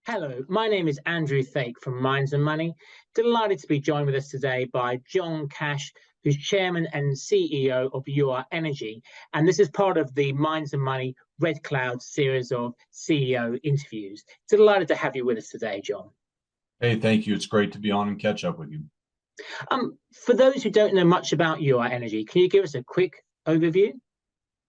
Hello, my name is Andrew Thake from Minds and Money. Delighted to be joined with us today by John Cash, who's Chairman and CEO of UR Energy. And this is part of the Minds and Money Red Cloud series of CEO interviews. Delighted to have you with us today, John. Hey, thank you. It's great to be on and catch up with you. For those who don't know much about UR Energy, can you give us a quick overview?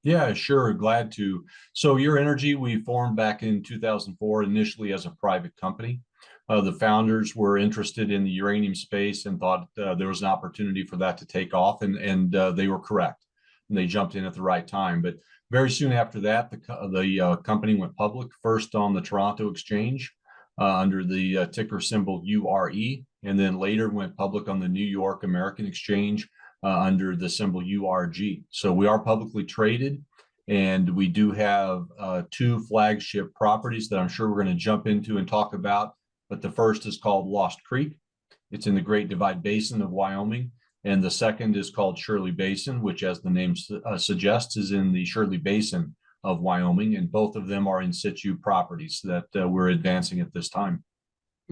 Yeah, sure. Glad to. So Your Energy, we formed back in 2004, initially as a private company. The founders were interested in the uranium space and thought there was an opportunity for that to take off, and they were correct. And they jumped in at the right time. But very soon after that, the company went public, first on the Toronto Exchange under the ticker symbol URE, and then later went public on the New York American Exchange under the symbol URG. So we are publicly traded, and we do have two flagship properties that I'm sure we're going to jump into and talk about. But the first is called Lost Creek. It's in the Great Divide Basin of Wyoming. And the second is called Shirley Basin, which, as the name suggests, is in the Shirley Basin of Wyoming. And both of them are in situ properties that we're advancing at this time.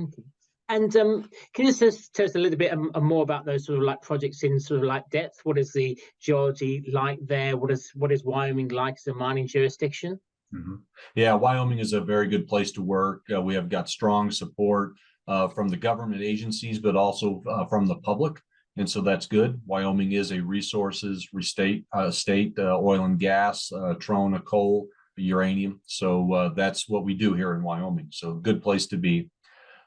Okay. And can you just tell us a little bit more about those sort of like projects in sort of like depth? What is the geology like there? What is Wyoming like as a mining jurisdiction? Mm-hmm. Yeah, Wyoming is a very good place to work. We have got strong support from the government agencies, but also from the public. And so that's good. Wyoming is a resources state, oil and gas, trona, coal, uranium. So that's what we do here in Wyoming. So good place to be.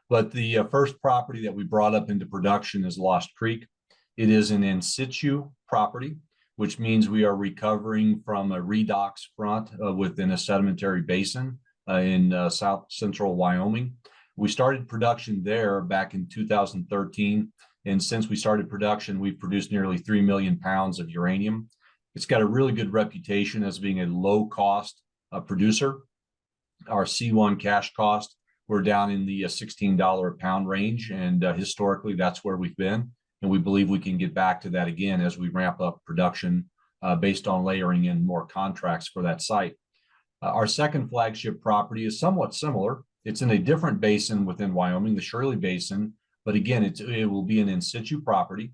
But the first property that we brought up into production is Lost Creek. It is an in situ property, which means we are recovering from a redox front within a sedimentary basin in south central Wyoming. We started production there back in 2013. And since we started production, we've produced nearly 3 million pounds of uranium. It's got a really good reputation as being a low cost producer. Our C1 cash cost, we're down in the $16 a pound range. And historically, that's where we've been. And we believe we can get back to that again as we ramp up production based on layering in more contracts for that site. Our second flagship property is somewhat similar. It's in a different basin within Wyoming, the Shirley Basin. But again, it will be an in situ property.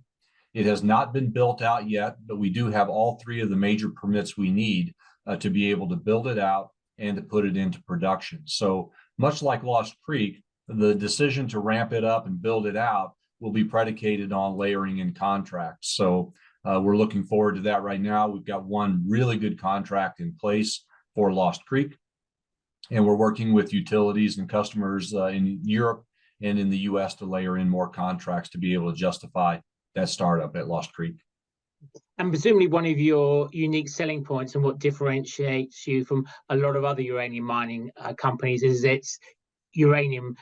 It has not been built out yet, but we do have all three of the major permits we need to be able to build it out and to put it into production. So much like Lost Creek, the decision to ramp it up and build it out will be predicated on layering in contracts. So we're looking forward to that right now. We've got one really good contract in place for Lost Creek, and we're working with utilities and customers in Europe and in the US to layer in more contracts to be able to justify that startup at Lost Creek. And presumably one of your unique selling points and what differentiates you from a lot of other uranium mining companies is its uranium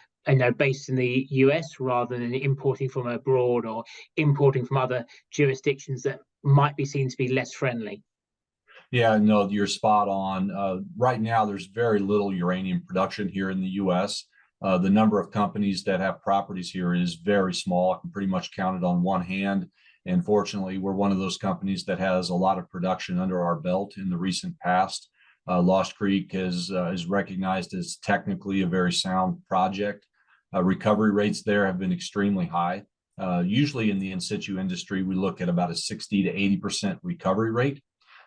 based in the US rather than importing from abroad or importing from other jurisdictions that might be seen to be less friendly. Yeah, no, you're spot on. Right now, there's very little uranium production here in the US. The number of companies that have properties here is very small. I can pretty much count it on one hand. And fortunately, we're one of those companies that has a lot of production under our belt in the recent past. Lost Creek is recognized as technically a very sound project. Recovery rates there have been extremely high. Usually in the in situ industry, we look at about a 60 to 80% recovery rate.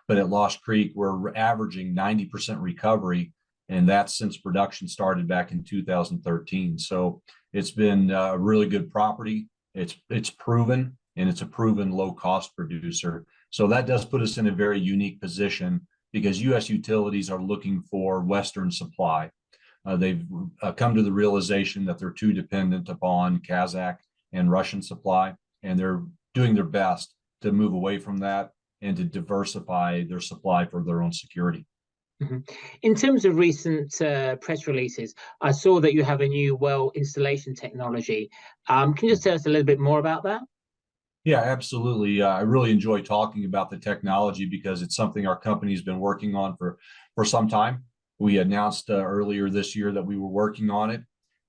But at Lost Creek, we're averaging 90% recovery, and that's since production started back in 2013. So it's been a really good property. It's proven, and it's a proven low-cost producer. So that does put us in a very unique position because U.S. utilities are looking for Western supply. They've come to the realization that they're too dependent upon Kazakh and Russian supply, and they're doing their best to move away from that and to diversify their supply for their own security. Mm-hmm. In terms of recent press releases, I saw that you have a new well installation technology. Can you just tell us a little bit more about that? Yeah, absolutely. I really enjoy talking about the technology because it's something our company's been working on for some time. We announced earlier this year that we were working on it,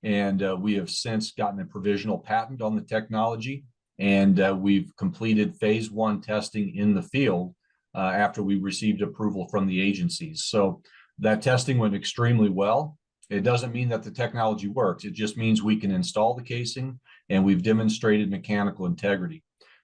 and we have since gotten a provisional patent on the technology, and we've completed phase 1 testing in the field after we received approval from the agencies. So that testing went extremely well. It doesn't mean that the technology works. It just means we can install the casing, and we've demonstrated mechanical integrity.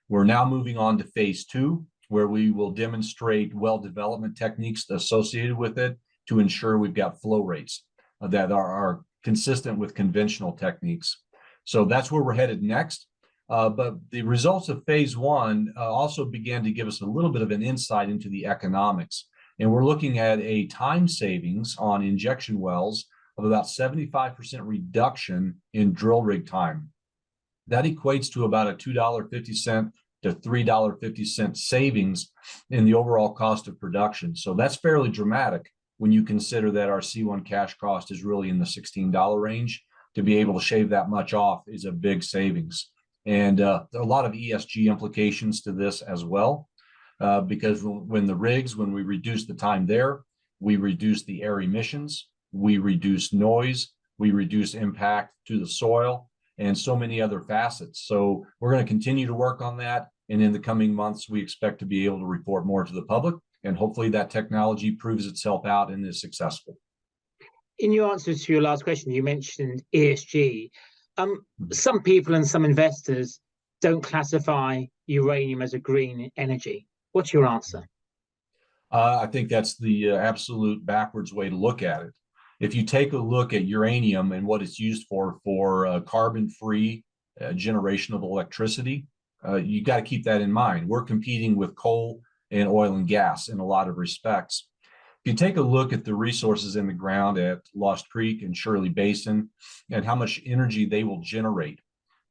We're now moving on to phase 2, where we will demonstrate well development techniques associated with it to ensure we've got flow rates that are consistent with conventional techniques. So that's where we're headed next. But the results of phase 1 also began to give us a little bit of an insight into the economics. And we're looking at a time savings on injection wells of about 75% reduction in drill rig time. That equates to about a $2.50 to $3.50 savings in the overall cost of production. So that's fairly dramatic when you consider that our C1 cash cost is really in the $16 range. To be able to shave that much off is a big savings. And there are a lot of ESG implications to this as well, because when we reduce the time there, we reduce the air emissions, we reduce noise, we reduce impact to the soil, and so many other facets. So we're going to continue to work on that. And in the coming months, we expect to be able to report more to the public. And hopefully that technology proves itself out and is successful. In your answer to your last question, you mentioned ESG. Some people and some investors don't classify uranium as a green energy. What's your answer? I think that's the absolute backwards way to look at it. If you take a look at uranium and what it's used for carbon-free generation of electricity, you got to keep that in mind. We're competing with coal and oil and gas in a lot of respects. If you take a look at the resources in the ground at Lost Creek and Shirley Basin and how much energy they will generate,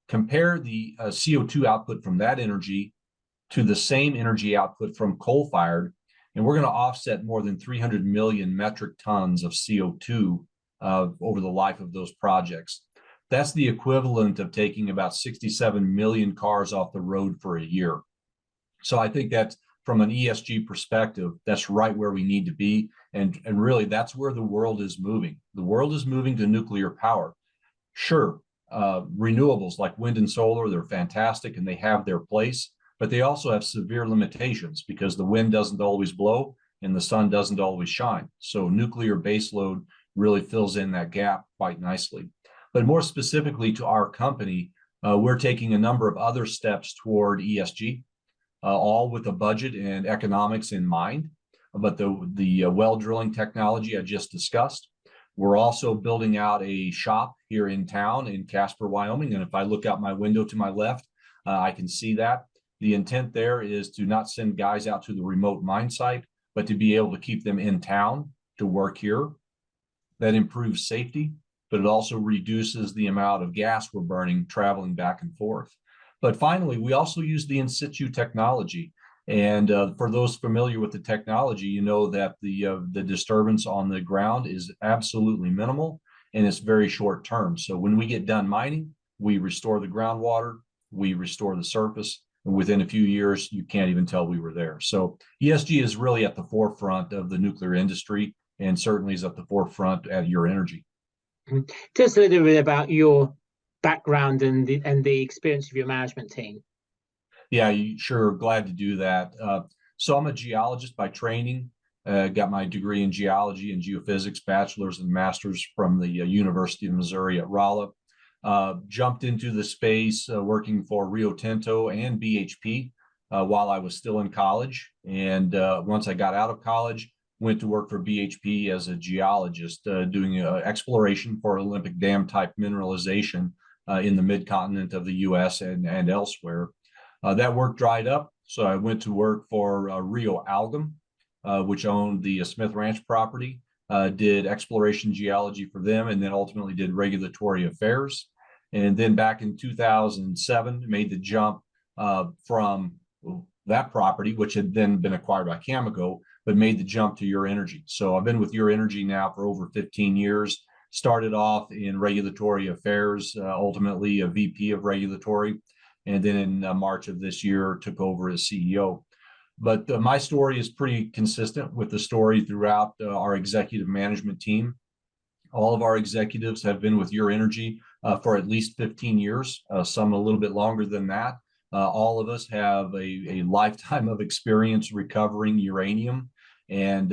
compare the CO2 output from that energy to the same energy output from coal-fired, and we're going to offset more than 300 million metric tons of CO2 over the life of those projects. That's the equivalent of taking about 67 million cars off the road for a year. So I think that from an ESG perspective, that's right where we need to be. And really, that's where the world is moving. The world is moving to nuclear power. Sure, renewables like wind and solar, they're fantastic and they have their place, but they also have severe limitations because the wind doesn't always blow and the sun doesn't always shine. So nuclear baseload really fills in that gap quite nicely. But more specifically to our company, we're taking a number of other steps toward ESG, all with a budget and economics in mind. But the well drilling technology I just discussed. We're also building out a shop here in town in Casper, Wyoming. And if I look out my window to my left, I can see that. The intent there is to not send guys out to the remote mine site, but to be able to keep them in town to work here. That improves safety, but it also reduces the amount of gas we're burning traveling back and forth. But finally, we also use the in situ technology. And for those familiar with the technology, you know that the disturbance on the ground is absolutely minimal and it's very short term. So when we get done mining, we restore the groundwater, we restore the surface, and within a few years, you can't even tell we were there. So ESG is really at the forefront of the nuclear industry and certainly is at the forefront at Your Energy. Tell us a little bit about your background and the experience of your management team. Yeah, sure. Glad to do that. So I'm a geologist by training. Got my degree in geology and geophysics, bachelor's and master's from the University of Missouri at Rolla. Jumped into the space working for Rio Tinto and BHP while I was still in college. And once I got out of college, went to work for BHP as a geologist, doing exploration for Olympic Dam type mineralization in the mid-continent of the US and elsewhere. That work dried up, so I went to work for Rio Algum, which owned the Smith Ranch property, did exploration geology for them, and then ultimately did regulatory affairs. And then back in 2007, made the jump from that property, which had then been acquired by Cameco, but made the jump to Your Energy. So I've been with Your Energy now for over 15 years. Started off in regulatory affairs, ultimately a VP of regulatory. And then in March of this year, took over as CEO. But my story is pretty consistent with the story throughout our executive management team. All of our executives have been with Your Energy for at least 15 years, some a little bit longer than that. All of us have a lifetime of experience recovering uranium and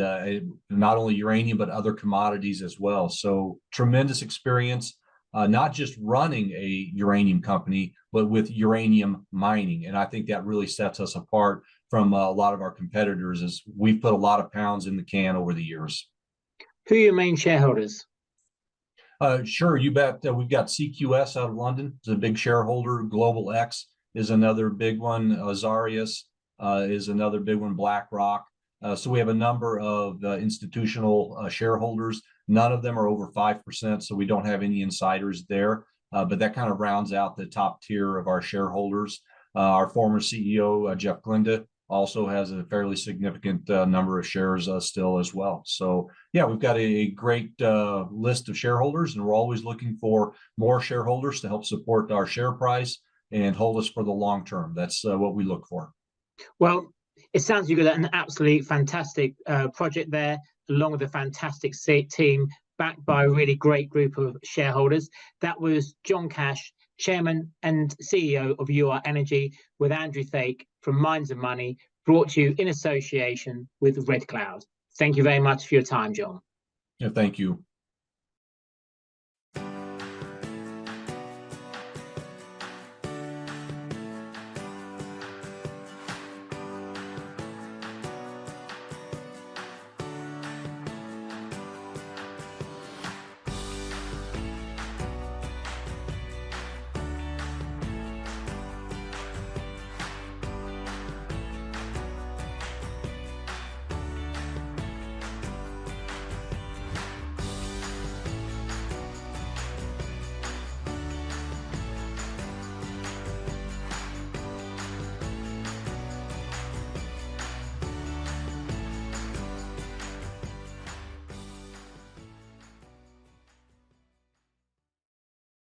not only uranium, but other commodities as well. So tremendous experience, not just running a uranium company, but with uranium mining. And I think that really sets us apart from a lot of our competitors, as we've put a lot of pounds in the can over the years. Who are your main shareholders? Sure, you bet. We've got CQS out of London. It's a big shareholder. Global X is another big one. Azarius is another big one. BlackRock. So we have a number of institutional shareholders. None of them are over 5%, so we don't have any insiders there. But that kind of rounds out the top tier of our shareholders. Our former CEO, Jeff Glinda, also has a fairly significant number of shares still as well. So yeah, we've got a great list of shareholders, and we're always looking for more shareholders to help support our share price and hold us for the long term. That's what we look for. Well, it sounds you've got an absolutely fantastic project there, along with a fantastic team, backed by a really great group of shareholders. That was John Cash, Chairman and CEO of UR Energy, with Andrew Thake from Minds of Money, brought to you in association with Red Cloud. Thank you very much for your time, John. Yeah, thank you.